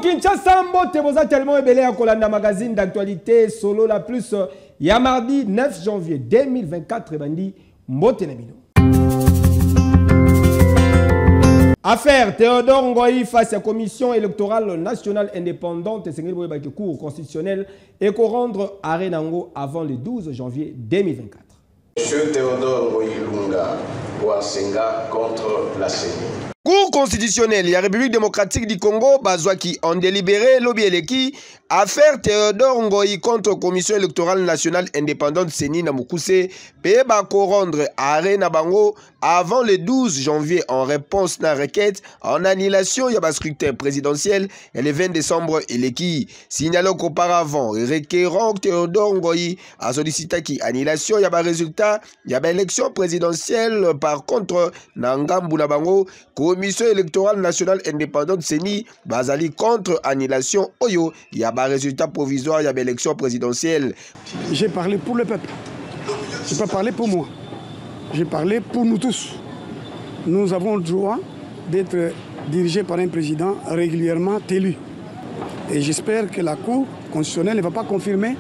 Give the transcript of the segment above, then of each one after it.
Kinshasa mbote boza tellement ébélé à Kolanda magazine d'actualité solo la plus ya mardi 9 janvier 2024 bandi mbote na bino. Affaire Théodore Ngoyi face à la commission électorale nationale indépendante et le cours constitutionnel et qu'on rendre arrêt nango avant le 12 janvier 2024. Monsieur Théodore Ngoyi Lunga Boasenga contre la CENI. Cour constitutionnelle, la République démocratique du Congo, Bazouaki, en délibéré, lobby eleki, affaire Théodore Ngoyi contre Commission électorale nationale indépendante CENI Namukuse, Peba rendre arrêt Nabango avant le 12 janvier en réponse à la requête en annulation yaba scrutin présidentiel et le 20 décembre eleki. Signalant qu'auparavant, requérant Théodore Ngoyi a sollicité qui annulation yaba résultat yaba élection présidentielle par contre Nangambu Nabango, Commission électorale nationale indépendante CENI bazali contre annulation Oyo yaba résultat provisoire yaba élection présidentielle. J'ai parlé pour le peuple. Je n'ai pas parlé pour moi. J'ai parlé pour nous tous. Nous avons le droit d'être dirigés par un président régulièrement élu. Et j'espère que la Cour constitutionnelle ne va pas confirmer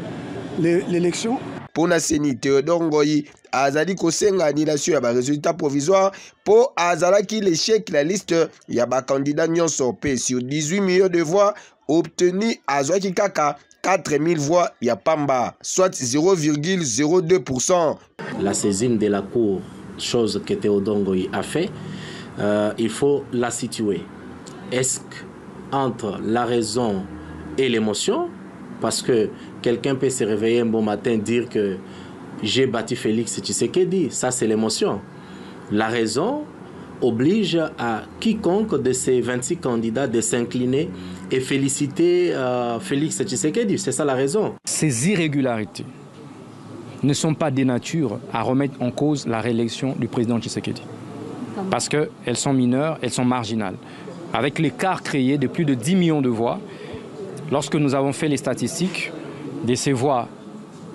l'élection. Pour la CENI, Théodore Ngoyi azali kosenga annulation ya ba résultat provisoire pour azalaki l'échec la liste ya ba candidat nyonso pe sur 18 millions de voix obtenus azwaki kaka 4000 voix ya pamba, soit 0,02%. La saisine de la Cour, chose que Théodore Ngoyi a fait, il faut la situer. Est-ce qu'entre la raison et l'émotion, parce que quelqu'un peut se réveiller un bon matin et dire que j'ai battu Félix Tshisekedi, ça c'est l'émotion. La raison oblige à quiconque de ces 26 candidats de s'incliner et féliciter Félix Tshisekedi, c'est ça la raison. Ces irrégularités ne sont pas des natures à remettre en cause la réélection du président Tshisekedi. Parce qu'elles sont mineures, elles sont marginales. Avec l'écart créé de plus de 10 millions de voix, lorsque nous avons fait les statistiques de ces voix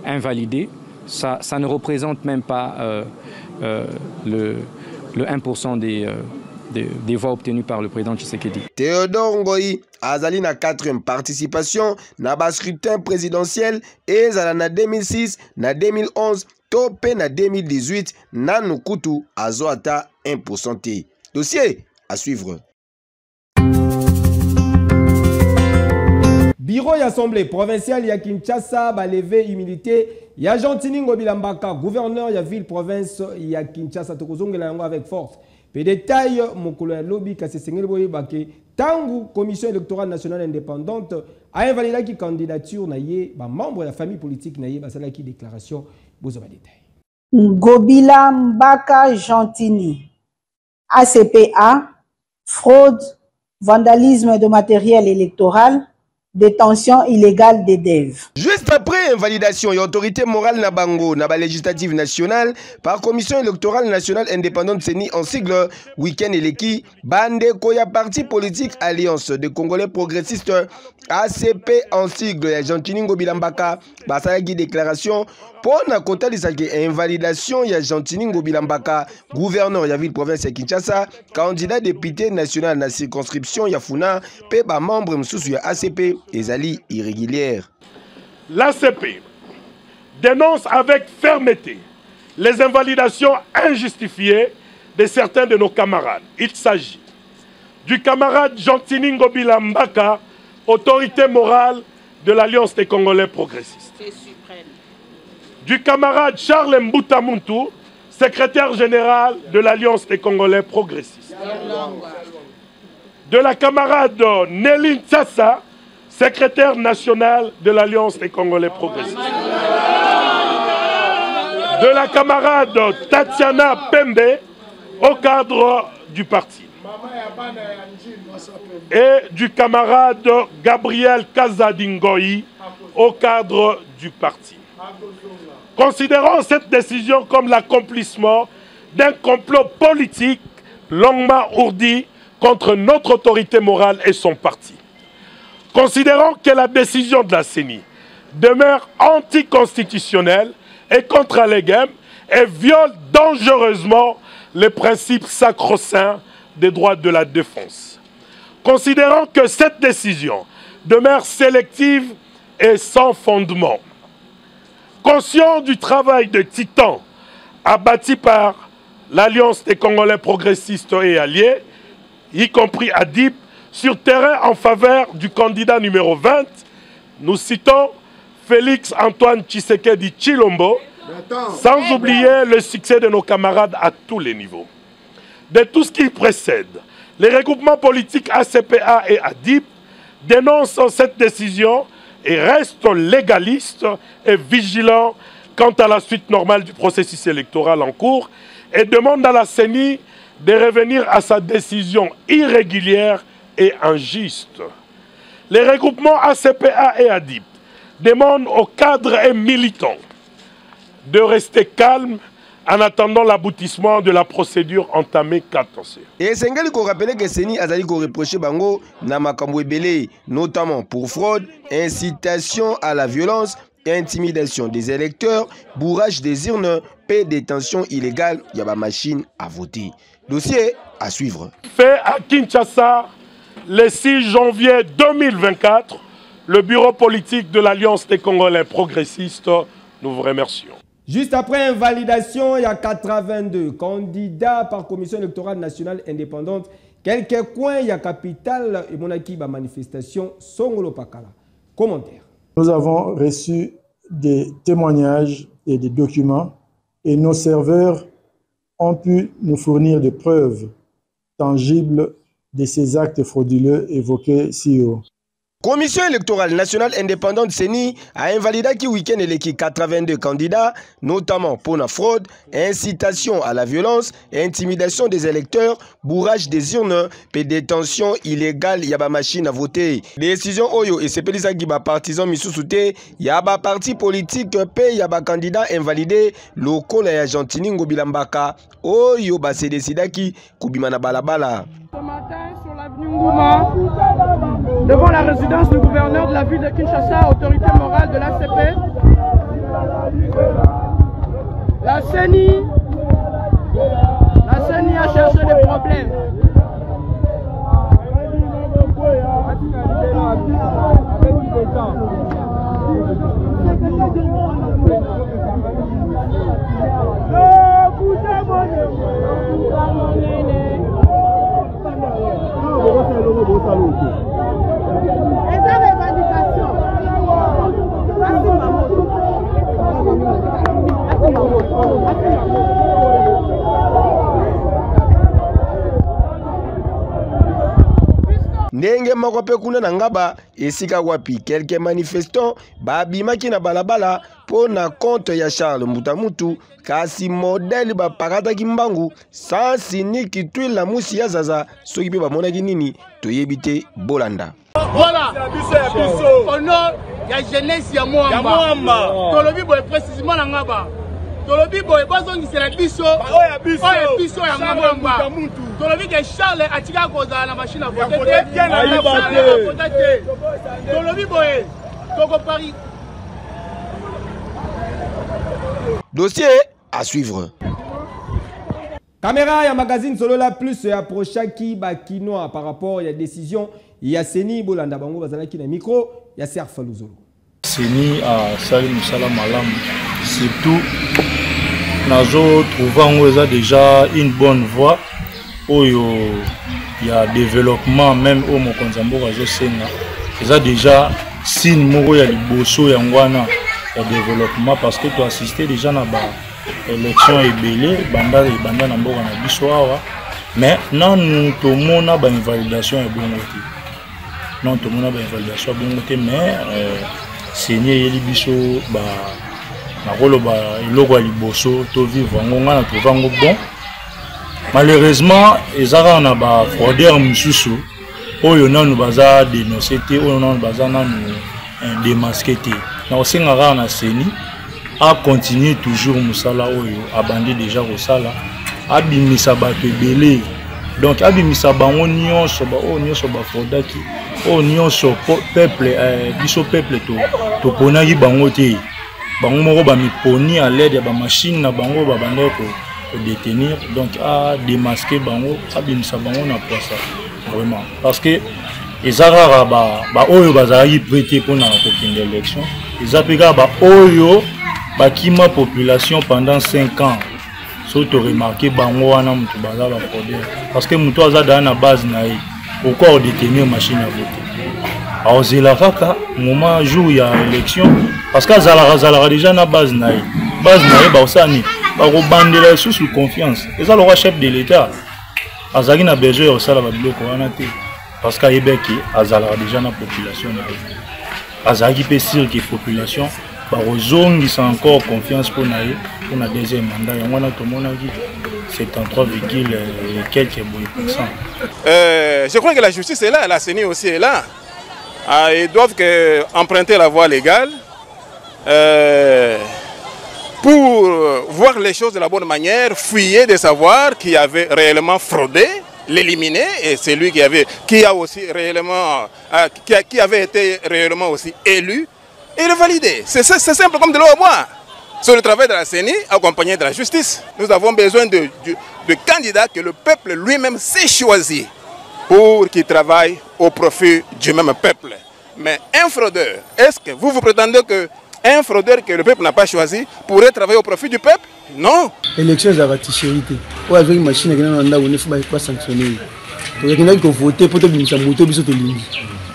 invalidées, ça ne représente même pas le 1% des voix obtenues par le président Tshisekedi. Théodore Ngoyi azali na 4e participation na bas scrutin présidentiel et zala na 2006, na 2011, topé na 2018, na nukutu azo ata 1%. Dossier à suivre. Bureau d'Assemblée provinciale ya Kinshasa ba levé immunité ya Gentini Ngobila Mbaka, gouverneur ya ville province ya Kinshasa tokozongela yango avec force. Pe détail mokolo ya lobby kasi sengeli boye bake tangu commission électorale nationale indépendante a invalidé qui candidature na ye ba membre de la famille politique na ye ba sala ki déclaration bozo ba détail. Ngobila Mbaka Gentini ACPA, fraude, vandalisme de matériel électoral, détention illégale des DEV. Juste après invalidation et autorité morale na bango na ba législative nationale par commission électorale nationale indépendante CENI en sigle week-end eleki bande koya parti politique Alliance des Congolais progressistes ACP en sigle ya Gentini Ngobila Mbaka basalaki déclaration pour na kotalisa ke invalidation ya Gentini Ngobila Mbaka, gouverneur ya ville province ya Kinshasa, candidat député national na circonscription ya Funa pe ba membre msusu ya ACP ezali irrégulière. L'ACP dénonce avec fermeté les invalidations injustifiées de certains de nos camarades. Il s'agit du camarade Gentini Ngobila Mbaka, autorité morale de l'Alliance des Congolais progressistes. Du camarade Charles Mbouta Muntu, secrétaire général de l'Alliance des Congolais progressistes. De la camarade Nelly Tsassa, secrétaire national de l'Alliance des Congolais progressistes. De la camarade Tatiana Pembe au cadre du parti. Et du camarade Gabriel Kazadingoyi au cadre du parti. Considérons cette décision comme l'accomplissement d'un complot politique longuement ourdi contre notre autorité morale et son parti. Considérons que la décision de la CENI demeure anticonstitutionnelle et contre-allégale et viole dangereusement les principes sacro-saints des droits de la défense. Considérons que cette décision demeure sélective et sans fondement. Conscient du travail de titan abattu par l'Alliance des Congolais progressistes et alliés, y compris ADIP, sur terrain en faveur du candidat numéro 20, nous citons Félix Antoine Tshisekedi Tshilombo, sans oublier le succès de nos camarades à tous les niveaux. De tout ce qui précède, les regroupements politiques ACPA et ADIP dénoncent cette décision et restent légalistes et vigilants quant à la suite normale du processus électoral en cours et demandent à la CENI de revenir à sa décision irrégulière et injuste. Les regroupements ACPA et ADIP demandent aux cadres et militants de rester calmes en attendant l'aboutissement de la procédure entamée 14. Et Sengali ko rappelé que Seni Azali ko reproché bango na makambo ebele, notamment pour fraude, incitation à la violence, intimidation des électeurs, bourrage des urnes, paix, détention illégale, il y a ma machine à voter. Dossier à suivre. Fait à Kinshasa le 6 janvier 2024, le bureau politique de l'Alliance des Congolais progressistes, nous vous remercions. Juste après invalidation, il y a 82 candidats par commission électorale nationale indépendante. Quelques coins, il y a capitale et monaki ba manifestation Songolo Pakala. Commentaire. Nous avons reçu des témoignages et des documents et nos serveurs ont pu nous fournir des preuves tangibles de ces actes frauduleux évoqués si haut. Commission électorale nationale indépendante CENI a invalidé qui week-end les 82 candidats, notamment pour la fraude, incitation à la violence, intimidation des électeurs, bourrage des urnes, et détention illégale, yaba machine à voter. Décision Oyo et c'est Pelisa Giba partisan Missoussouté, yaba parti politique, pe yaba candidat invalidé, local et Argentini Ngobilambaka, Oyo ba se décida qui Kubimana Balabala. Ce matin, sur l'avenue Ngouma, devant la résidence du gouverneur de la ville de Kinshasa, autorité morale de l'ACP, la CENI a cherché des problèmes. Ndenge makope kuna na ngaba esika wapi quelques manifestants babimaki na balabala po na compte ya Charles Mbutamutu kasi modèle ba parata kimbangu sans ni kitwila musi ya zaza soki pe bamona kinini toyebite bolanda. Voilà, au nom ya jeunesse ya Mwamba tolobi boye précisément na ngaba tolobi boye bazongisela biso oya biso ya Mwamba tolobi ke Charles atika koza na machine à voter tolobi boye toko Paris. Dossier à suivre. Caméra ya magazine Solola Plus approchaki bakinoa par rapport à la décision ya Seni Bolanda bango bazalaki na micro ya Serfa Luzolo. Seni a Salim Salam Malam surtout nazo trouvant déjà une bonne voie où il y a développement même au Mokonzambo Rajo Senga. C'est déjà signe moko ya liboso ya ngwana ya développement parce que tu assisté déjà na ba élection ebele banda na mboka na biso awa mais non nous tomona ba invalidation ya bongo te non tout le monde a une validation bon côté mais Seigneur yeli biso ba nakolo ba iloko liboso to vivre ngonga na trouver ngo bon malheureusement ezaka na ba fraudeur mususu oyo nanu baza dénoncer te oyo nanu baza nanu démasquer te na osengaka na seni a continuer toujours musala oyo abandi déjà kosala abimisa bato ebele donc abimisa bango nyonso ba oyo nyonso bafrodaki oyo nyonso peuple biso peuple to ponaki bango te bango moko bamiponi à l'aide ya bamachine na bango babandaki détenir donc à démasquer bango abimisa bango na poisa vraiment parce que ezaka ba oyo bazalaki prêté mpona kokende élection ezapeka ba oyo bakima population pendant 5 ans surtout remarqué bango wana mutu baza ba fraudeur parce que mutu aza na base na ye pourquoi détenir machine à voter aozela kaka moment jour ya élection parce que azalaka déjà na base na ye baosani bakobandela sous confiance eza le chef de l'état azalaki na besoin ya kosala babiloko wana te parce qu'ayebeki azalaka déjà na population na ye azalaki mpe sûr que population bakozongisa encore confiance pour na deuxième mandat yango wana tomonaki 73, quelques %. Je crois que la justice est là, la CENI aussi est là. Ils doivent emprunter la voie légale pour voir les choses de la bonne manière, fouiller de savoir qui avait réellement fraudé, l'éliminer, et c'est lui qui avait été réellement aussi élu et le valider. C'est simple comme de l'eau au bois. Sur le travail de la CENI, accompagné de la justice, nous avons besoin de candidats que le peuple lui-même sait choisir pour qu'ils travaillent au profit du même peuple. Mais un fraudeur, est-ce que vous prétendez qu'un fraudeur que le peuple n'a pas choisi pourrait travailler au profit du peuple? Non. L'élection est à t-shirité. Ou avec une machine qui est pas sanctionnée. Donc il y a qui voter pour te dire que moto biso to lingi.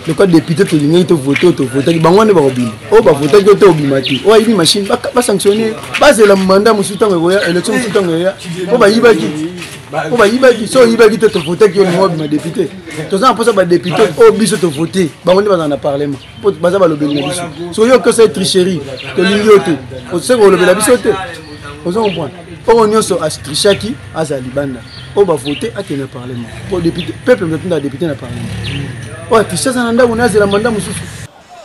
Le code député to lingi to voter bango ne ba obima. O ba voter to obimati. O ibi machine pas sanctionner. Base la mandat musutango ngoya élection musutango ngoya. O ba yibaki so yibaki to voter ki o obima député. To ça pour ça ba député o biso to voter. Bango ne ba na parlement. Baza ba lobeli biso. So yo que c'est tricherie. To lingi oto. O se ko lobela biso te. On comprend. On nyonso a trichaki azali banda. On va voter à quel parlement. Pour député, peuple maintenant député dans le parlement. Ouais, tu sais, ça n'a pas de mandat.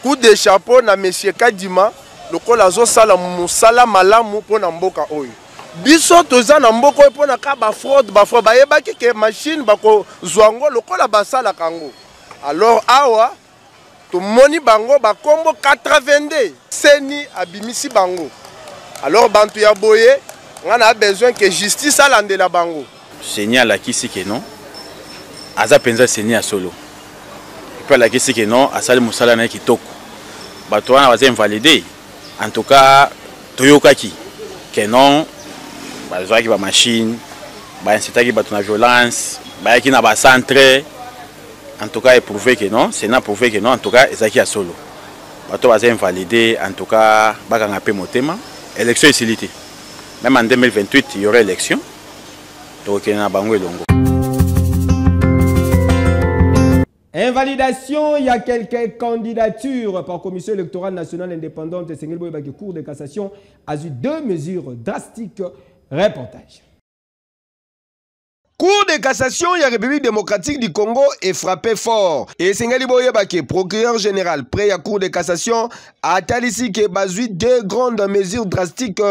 Coup de chapeau na monsieur Kadima, le col a sala musala malamu pour namboka oyo. Biso toza namboka pour na ka ba fraude ba yeba ke machine ba ko zwango le col a basala kango. Alors awa to moni bango ba kombo 82 seni abimisi bango. Alors bantu ya boye, on a besoin que justice alande la bango. Seigneur la kisi que non, aza penza Seigneur solo. Puis la kisi que non, asali musala na kitoko. Bato wana baza invalidé. En tout cas, toyokaki que non, bazaki ba machine, ba incitaki bato na violence, ba yaki na ba centre. En tout cas, prouvé que non, Seigneur prouvé que non, en tout cas, ezaki ya solo. Bato baza invalidé, en tout cas, bakanga pe motema. Élection isilité. Même en 2028, il y aura élection. Invalidation, il y a quelques candidatures par commission électorale nationale indépendante et Sengel Boyebaki Cour de cassation a eu 2 mesures drastiques. Reportage. Cour de cassation, la République démocratique du Congo est frappé fort. Et Sengeli Boyebaki, procureur général près à Cour de cassation, a ici que basui 2 grandes mesures drastiques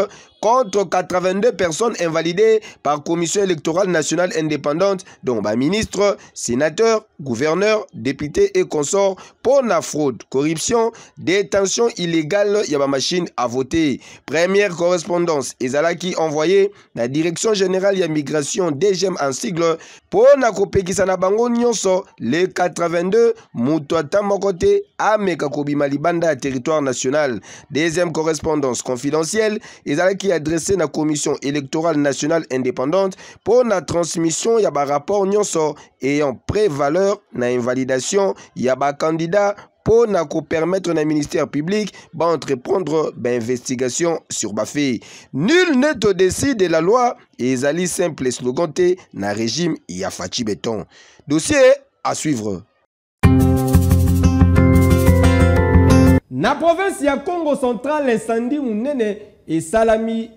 contre 82 personnes invalidées par commission électorale nationale indépendante, dont ministres, sénateurs, gouverneurs, députés et consorts pour la fraude, corruption, détention illégale, il y a ma machine à voter. Première correspondance, Ezalaki envoyé la direction générale de migration DGM en sigle pour na kopekisana bango nyonso les 82 mutuata mokote ameka kobima libanda à territoire national. Deuxième correspondance confidentielle, Ezalaki adressé à la commission électorale nationale indépendante pour la transmission ya ba rapport nyonso ayant prévaleur na invalidation ya ba candidat pour na permettre na ministère public d'entreprendre d'investigation sur bafé. Nul n'est au-dessus de la loi et ezali simple slogan te na régime ya Fachi Béton. Dossier à suivre. Na province ya Congo central, l'incendie munene et salami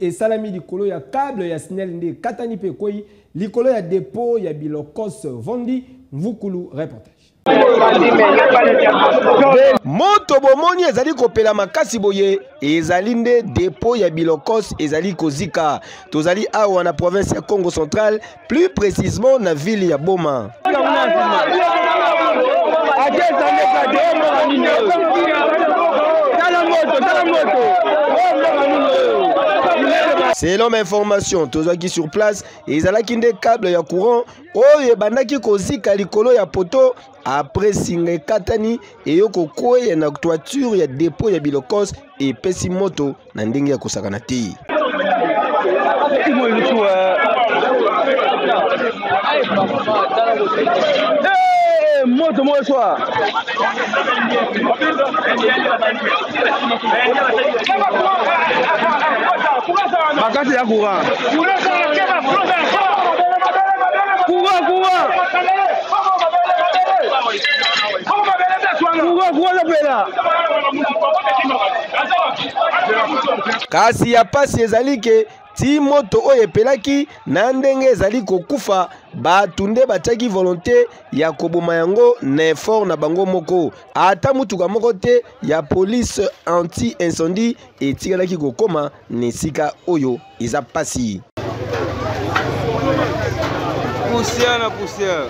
likolo ya câble ya SNEL nde katani pe koi likolo ya dépôt ya bilokos vondi Mvukulu reportage. Moto bomoni ezali kopela makasi boye ezali nde dépôt ya bilokos ezali kozika tozali awa na province ya Congo central, plus précisément na ville ya Boma. Selon information, tozaki sur place, ezalaki nde câble ya courant oyo ebandaki kozika likolo ya poto après singa katani eyoko koya na toiture ya dépôt ya bilokos epesi moto na ndenge ya kosakana te. Moto moto makasi ya courant kasi ya pasi ezali ke ti moto oyo epelaki na ndenge ezali kokufa batunde batiaki volonté ya koboma yango na effort na bango moko ata mutuka moko te ya police anti-incendie etikalaki kokoma na esika oyo eza pasi. Poussière na poussière.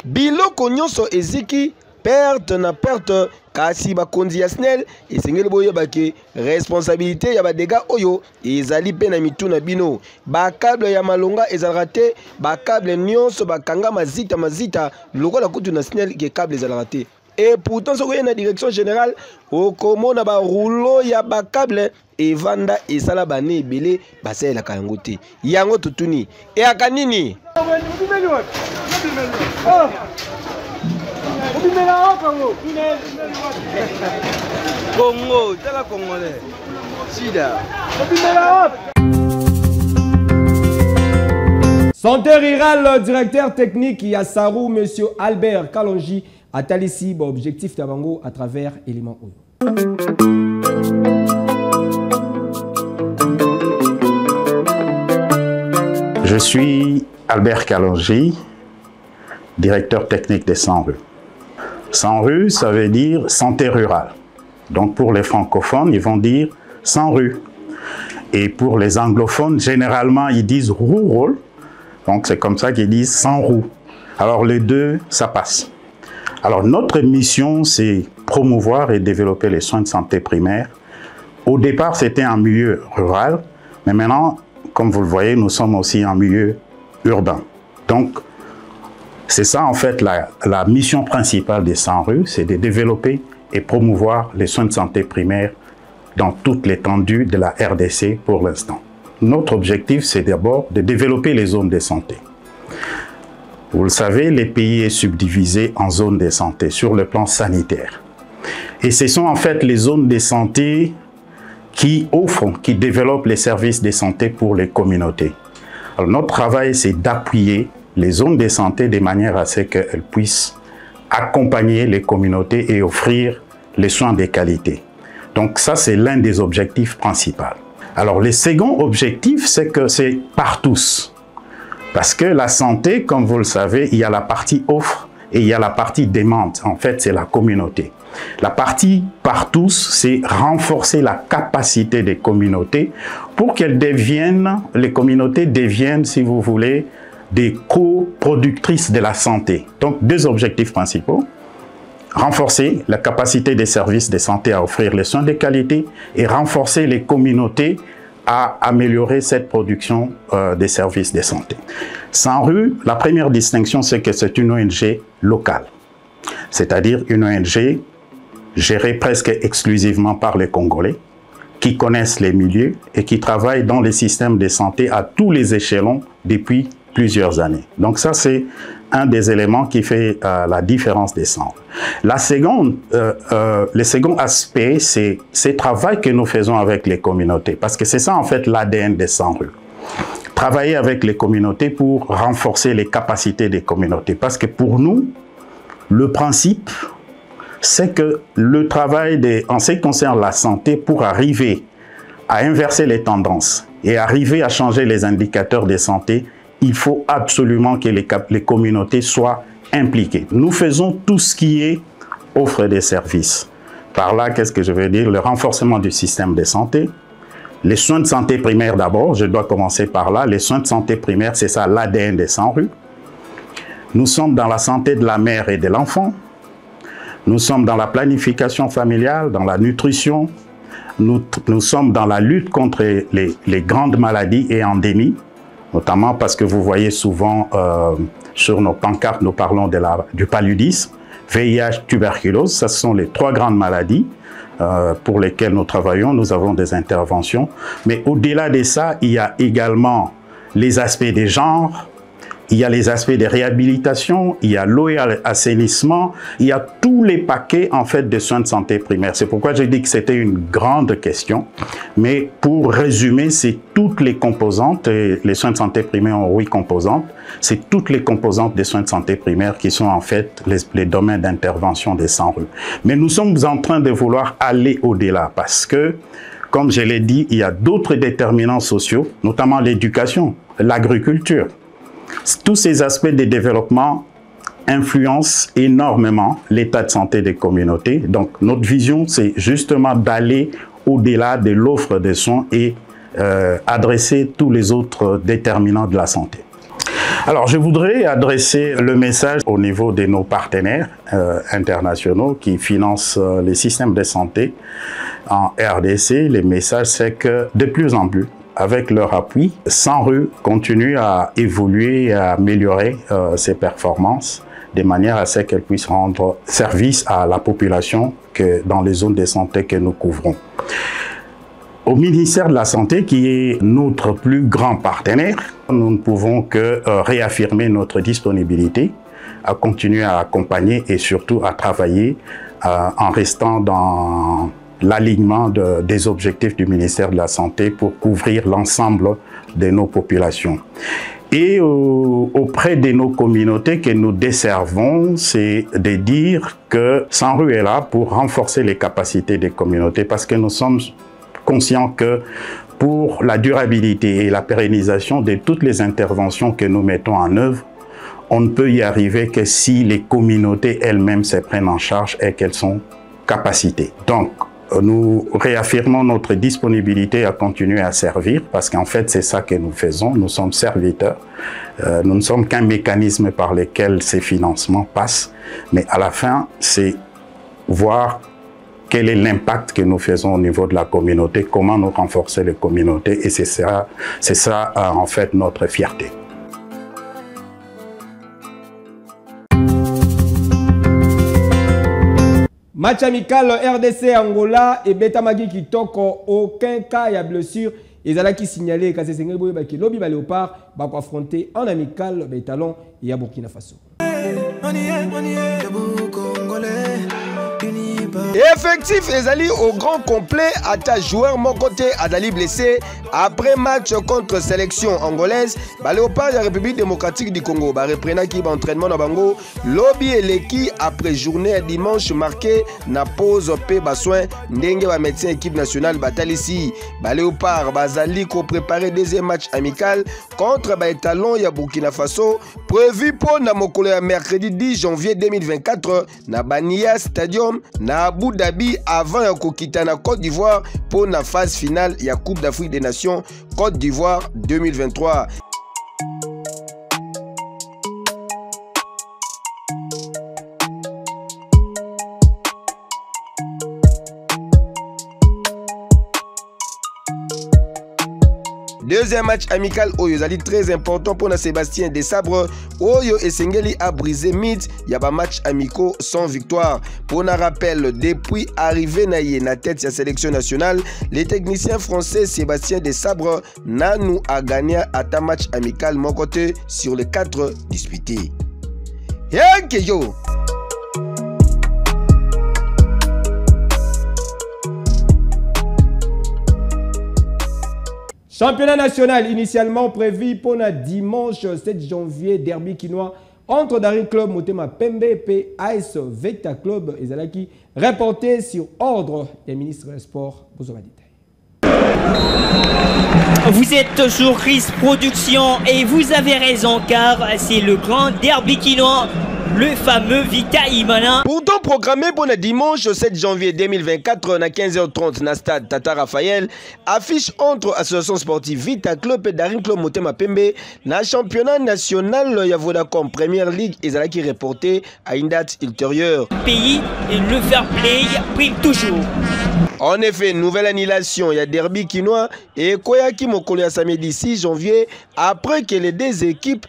Biloko nyonso eziki perte na perte kasi bakonzi ya SNEL esengeli boyeba ke responsabilité ya badega oyo ezali pe na mitu na bino bakable ya malonga ezalaka te bakable nyonso bakanga mazita lokola kutu na SNEL ke câble ezalaka te. Et pourtant soki oye na direction générale okomona barouleau ya bakable evanda esala bane ebele basalelaka yango te yango tutuni eyaka nini. Congo, tala congolais. Sida. Santé rurale, directeur technique Yassarou, monsieur Albert Kalonji, a ici objectif d'Abango à travers éléments. Je suis Albert Kalonji, directeur technique des 100 rues. 100 rues, ça veut dire santé rurale. Donc pour les francophones, ils vont dire 100 rues. Et pour les anglophones, généralement, ils disent rural. Donc c'est comme ça qu'ils disent 100 roues. Alors les deux, ça passe. Alors notre mission, c'est promouvoir et développer les soins de santé primaires. Au départ, c'était un milieu rural, mais maintenant, comme vous le voyez, nous sommes aussi en milieu urbain. Donc, c'est ça en fait la mission principale des 100 rues, c'est de développer et promouvoir les soins de santé primaires dans toute l'étendue de la RDC pour l'instant. Notre objectif, c'est d'abord de développer les zones de santé. Vous le savez, le pays est subdivisé en zones de santé sur le plan sanitaire. Et ce sont en fait les zones de santé qui offrent, qui développent les services de santé pour les communautés. Alors, notre travail, c'est d'appuyer les zones de santé de manière à ce qu'elles puissent accompagner les communautés et offrir les soins de qualité. Donc ça, c'est l'un des objectifs principaux. Alors, le second objectif, c'est que c'est par tous. Parce que la santé, comme vous le savez, il y a la partie offre et il y a la partie demande. En fait, c'est la communauté. La partie par tous, c'est renforcer la capacité des communautés pour qu'elles deviennent, les communautés deviennent, si vous voulez, des coproductrices de la santé. Donc, deux objectifs principaux. Renforcer la capacité des services de santé à offrir les soins de qualité et renforcer les communautés à améliorer cette production des services de santé. 100 rues, la première distinction, c'est que c'est une ONG locale, c'est-à-dire une ONG gérée presque exclusivement par les Congolais, qui connaissent les milieux et qui travaillent dans les systèmes de santé à tous les échelons depuis plusieurs années. Donc ça, c'est un des éléments qui fait la différence des centres. Le second aspect, c'est ce travail que nous faisons avec les communautés, parce que c'est ça en fait l'ADN des 100 rues. Travailler avec les communautés pour renforcer les capacités des communautés, parce que pour nous, le principe, c'est que le travail en ce qui concerne la santé, pour arriver à inverser les tendances et arriver à changer les indicateurs de santé, il faut absolument que les communautés soient impliquées. Nous faisons tout ce qui est offre des services. Par là, qu'est-ce que je veux dire? Le renforcement du système de santé, les soins de santé primaires d'abord, je dois commencer par là. Les soins de santé primaires, c'est ça l'ADN des 100 rues. Nous sommes dans la santé de la mère et de l'enfant. Nous sommes dans la planification familiale, dans la nutrition. Nous sommes dans la lutte contre les grandes maladies et endémies, notamment parce que vous voyez souvent sur nos pancartes, nous parlons du paludisme, VIH, tuberculose. Ce sont les 3 grandes maladies pour lesquelles nous travaillons. Nous avons des interventions. Mais au-delà de ça, il y a également les aspects des genres, il y a les aspects de réhabilitation, il y a l'eau et l'assainissement, il y a tous les paquets en fait de soins de santé primaire. C'est pourquoi j'ai dit que c'était une grande question. Mais pour résumer, c'est toutes les composantes, et les soins de santé primaire ont 8 composantes, c'est toutes les composantes des soins de santé primaire qui sont en fait les domaines d'intervention des 100 rues. Mais nous sommes en train de vouloir aller au-delà parce que, comme je l'ai dit, il y a d'autres déterminants sociaux, notamment l'éducation, l'agriculture. Tous ces aspects de développement influencent énormément l'état de santé des communautés. Donc, notre vision, c'est justement d'aller au-delà de l'offre de soins et adresser tous les autres déterminants de la santé. Alors, je voudrais adresser le message au niveau de nos partenaires internationaux qui financent les systèmes de santé en RDC. Le message, c'est que de plus en plus, avec leur appui, 100 rues continue à évoluer et à améliorer ses performances de manière à ce qu'elles puissent rendre service à la population dans les zones de santé que nous couvrons. Au ministère de la Santé, qui est notre plus grand partenaire, nous ne pouvons que réaffirmer notre disponibilité à continuer à accompagner et surtout à travailler en restant dans l'alignement des objectifs du ministère de la Santé pour couvrir l'ensemble de nos populations. Et auprès de nos communautés que nous desservons, c'est de dire que 100 rues est là pour renforcer les capacités des communautés parce que nous sommes conscients que pour la durabilité et la pérennisation de toutes les interventions que nous mettons en œuvre, on ne peut y arriver que si les communautés elles-mêmes se prennent en charge et qu'elles sont capacitées. Donc, nous réaffirmons notre disponibilité à continuer à servir parce qu'en fait, c'est ça que nous faisons. Nous sommes serviteurs. Nous ne sommes qu'un mécanisme par lequel ces financements passent. Mais à la fin, c'est voir quel est l'impact que nous faisons au niveau de la communauté, comment nous renforcer les communautés. Et c'est ça en fait, notre fierté. Match amical RDC Angola et Betamagi Kitoko, aucun cas de blessure. Ils ont signalé que c'est un lobby léopard va affronter en amical les talons et à Burkina Faso. Effectif ezali au grand complet à ta joueur mon côté Adali blessé après match contre sélection angolaise Léopard de la République démocratique du Congo reprena qui entraînement na bango lobby eleki après journée dimanche marqué na pause pe soin ndenge ba médecin équipe nationale batalisi Léopard bazali ko préparer deuxième match amical contre Talon ya Burkina Faso prévu pour na mokolo ya mercredi 10 janvier 2024 na Bania Stadium na Abu Dhabi avant ya kokita na Côte d'Ivoire pour la phase finale ya Coupe d'Afrique des Nations Côte d'Ivoire 2023. Deuxième match amical Oyo Zali très important pour Sébastien Desabre. Oyo Esengeli a brisé mythe. Il y a pas match amicaux sans victoire. Pour un rappel, depuis arrivé na tête de la sélection nationale, les techniciens français Sébastien Desabre Nanou a gagné à ta match amical mon côté sur les 4 disputés. Yo. Championnat national initialement prévu pour le dimanche 7 janvier, derby quinois entre Daring Club Motema Pembe et AS Vecta Club Ezalaki, reporté sur ordre des ministres des Sports. Vous êtes toujours Chris Production et vous avez raison car c'est le grand derby quinois, le fameux Vita Imana. Pourtant programmé pour le dimanche 7 janvier 2024 à 15h30 na stade Tata Raphaël, affiche entre Association Sportive Vita Club et Daring Club Motema Pembe na championnat national ya Vodacom Premier League ezalaki reporté à une date ultérieure. Pays et le fair play prime toujours. En effet, nouvelle annulation, il y a derby quinois et Koyaki Mokolo ya samedi 6 janvier après que les deux équipes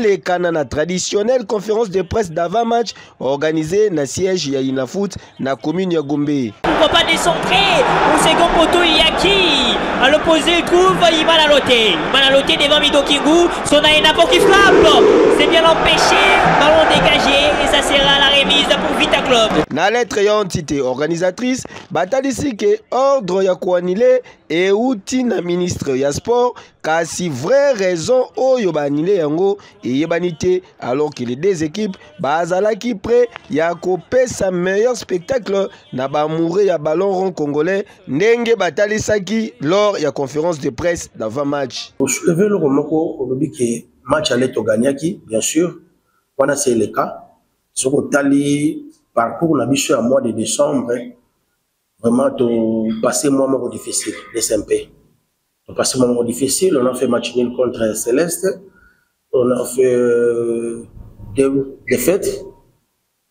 les canana traditionnelle conférence de presse d'avant-match organisée na siège ya Inafoot na commune ya Gombe. Pourquoi pas décentrer au second poteau il y a qui? À l'opposé il trouve Imanalote. Imanalote devant Mido Kingu, son Aénapor qui frappe. C'est bien empêché, ballon dégagé et ça sera la remise pour Vita Club. Na lettre ya entité organisatrice, batalisi que ordre ya koanile et outil na ministre ya sport kasi vraie raison oyo banile yango et yebanité alors que les deux équipes bazalaki prêt ya kopesa meilleur spectacle na bamouré ya ballon rond congolais ndenge batalisaki lors ya conférence de presse d'avant match. Pour soulever le remoko au lobby que match allait au gagnaki bien sûr on a c'est le cas ce qu'on tali parcours na biso à mois de décembre. Vraiment, passer un moment difficile, les SMP. On a passé un moment difficile, on a fait match nul contre Céleste, on a fait deux défaites,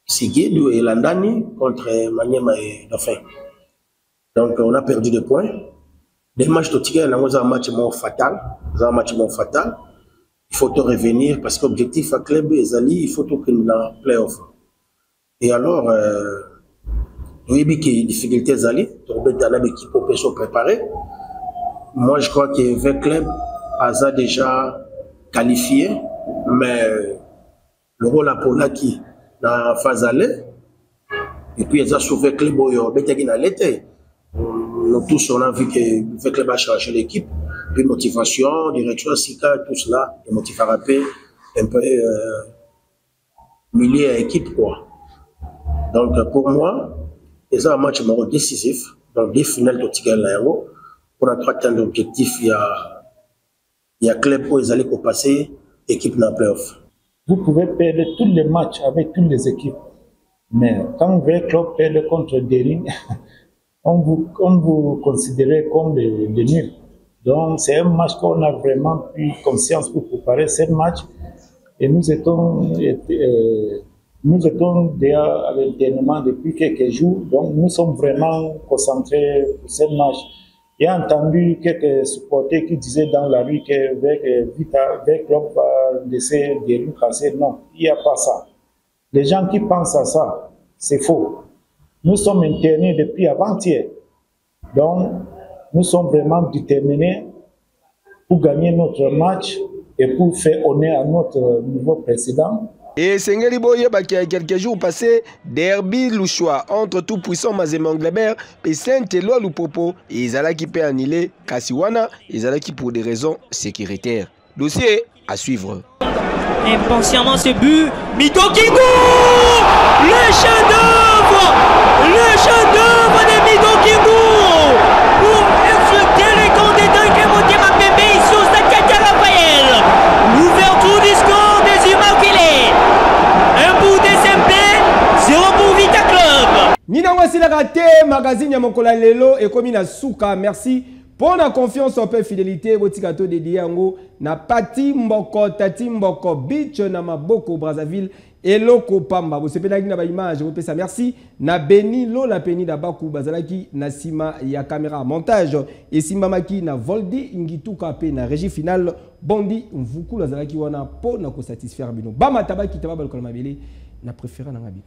Sigidou et Landani contre Maniema et Dauphin. Donc on a perdu des points. Des matchs de tigre, on a un match fatal. Il faut tout revenir parce que l'objectif à club Ezali, il faut tout qu'il y ait un playoff. Et alors, oui, il y a des difficultés à aller, donc l'équipe peut se préparer. Moi, je crois que le club a déjà qualifié, mais le rôle à Paula qui dans phase aller, et puis ils ont sauvé le club dans l'été. Nous tous, on a vu que le club a changé l'équipe, puis motivation, direction, Sika, tout cela, et motive à rappeler un peu milliers d'équipes, quoi. Donc, pour moi, c'est un match décisif, donc des finales de Tigre Lairo, pour atteindre l'objectif, il y a club où ils allaient passer, équipe dans le playoff. Vous pouvez perdre tous les matchs avec toutes les équipes, mais quand vous voyez club perdre contre Daring, on vous considère comme des nuls. Donc c'est un match qu'on a vraiment pris conscience pour préparer ce match, et nous étions déjà à l'entraînement depuis quelques jours, donc nous sommes vraiment concentrés pour ce match. J'ai entendu quelques supporters qui disaient dans la rue qu'avec Club va laisser des rues cassées. Non, il n'y a pas ça. Les gens qui pensent à ça, c'est faux. Nous sommes internés depuis avant-hier. Donc, nous sommes vraiment déterminés pour gagner notre match et pour faire honneur à notre nouveau président. Et Sengeli Boye, qui a quelques jours passés, derby louchois entre tout puissant Mazembe Anglebert et Saint-Éloi Lupopo, et Izalaki peut annuler Kassiwana, Izalaki pour des raisons sécuritaires. Dossier à suivre. Impatiemment ce but, Mido Kingu, le chef-d'œuvre de Mido Kingu pour insulter les candidats qui ont été Mapembe ici au stade Tata Raphaël. L'ouverture du score des Immaculés. Un bout des SMP, 0 pour Vita Club. Nina Wasila Rate, magazine Yamokola Lelo et Komina Souka, merci. Pour la confiance en paix fidélité, Botikato de Diango, na Pati Mboko, Tati Mboko, Beach, na Maboko, Brazzaville, eloko pamba bosepelaki na ba image bopesa merci na Beni Lola Peni Dabaku bazalaki na sima ya caméra montage esimbamaki na Voldi Ngituka pe na régie finale Bondi Mvuku lazalaki wana po na ko satisfaire bino bama tabaki tababa lokola mabele na préféré na ngabino